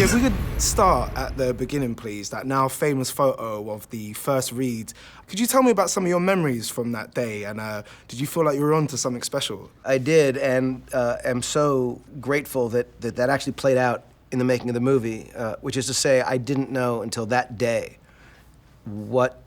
JJ, if we could start at the beginning, please, that now famous photo of the first read. Could you tell me about some of your memories from that day, and did you feel like you were on to something special? I did, and am so grateful that actually played out in the making of the movie, which is to say, I didn't know until that day what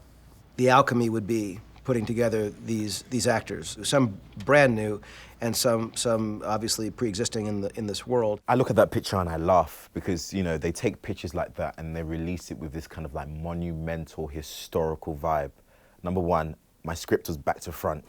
the alchemy would be putting together these actors. Some brand new, and some obviously pre-existing in this world. I look at that picture and I laugh because, you know, they take pictures like that and they release it with this kind of like monumental, historical vibe. Number one, my script was back to front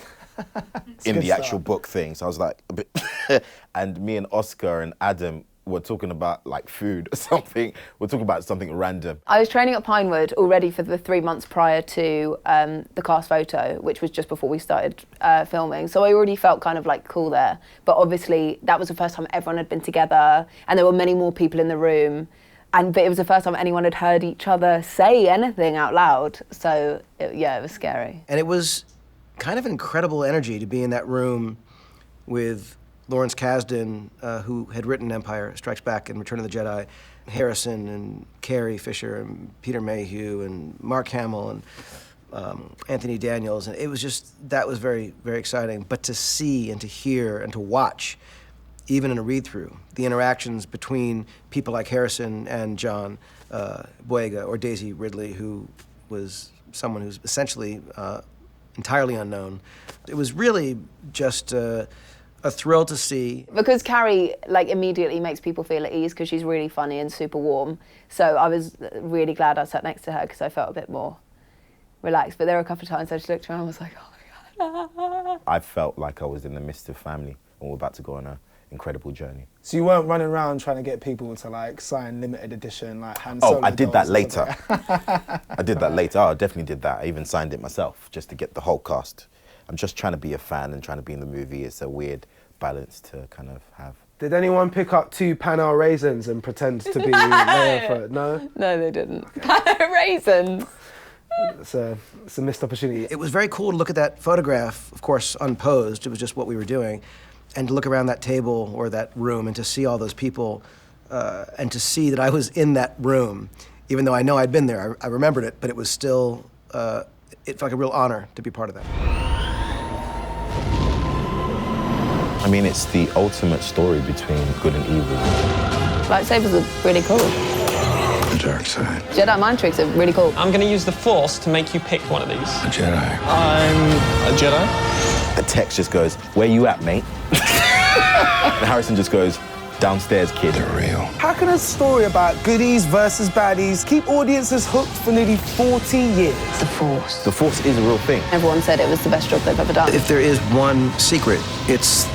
in the actual book thing, so I was like a bit and me and Oscar and Adam were talking about like food or something. We're talking about something random. I was training at Pinewood already for the 3 months prior to the cast photo, which was just before we started filming. So I already felt kind of like cool there. But obviously that was the first time everyone had been together and there were many more people in the room. But it was the first time anyone had heard each other say anything out loud. So yeah, it was scary. And it was kind of an incredible energy to be in that room with Lawrence Kasdan, who had written Empire Strikes Back and Return of the Jedi, Harrison and Carrie Fisher and Peter Mayhew and Mark Hamill and Anthony Daniels. And it was just, that was very, very exciting. But to see and to hear and to watch, even in a read-through, the interactions between people like Harrison and John Boyega or Daisy Ridley, who was someone who's essentially entirely unknown. It was really just a thrill to see. Because Carrie like immediately makes people feel at ease because she's really funny and super warm. So I was really glad I sat next to her because I felt a bit more relaxed. But there were a couple of times I just looked around and was like, oh my God. I felt like I was in the midst of family and we're about to go on an incredible journey. So you weren't running around trying to get people to like sign limited edition like Han Solo. Oh, I did that later. I did that later. Oh, I definitely did that. I even signed it myself just to get the whole cast. I'm just trying to be a fan and trying to be in the movie. It's a weird balance to kind of have. Did anyone pick up 2 Panel raisins and pretend to be Leia for it? No? No, they didn't. Panel raisins? It's a missed opportunity. It was very cool to look at that photograph, of course, unposed. It was just what we were doing. And to look around that table or that room and to see all those people and to see that I was in that room, even though I know I'd been there. I remembered it, but it was still, it felt like a real honor to be part of that. I mean, it's the ultimate story between good and evil. Lightsabers are really cool. The dark side. Jedi mind tricks are really cool. I'm gonna use the Force to make you pick one of these. A Jedi. I'm a Jedi. The text just goes, "Where you at, mate?" And Harrison just goes, "Downstairs, kid." They're real. How can a story about goodies versus baddies keep audiences hooked for nearly 40 years? The Force. The Force is a real thing. Everyone said it was the best job they've ever done. If there is one secret, it's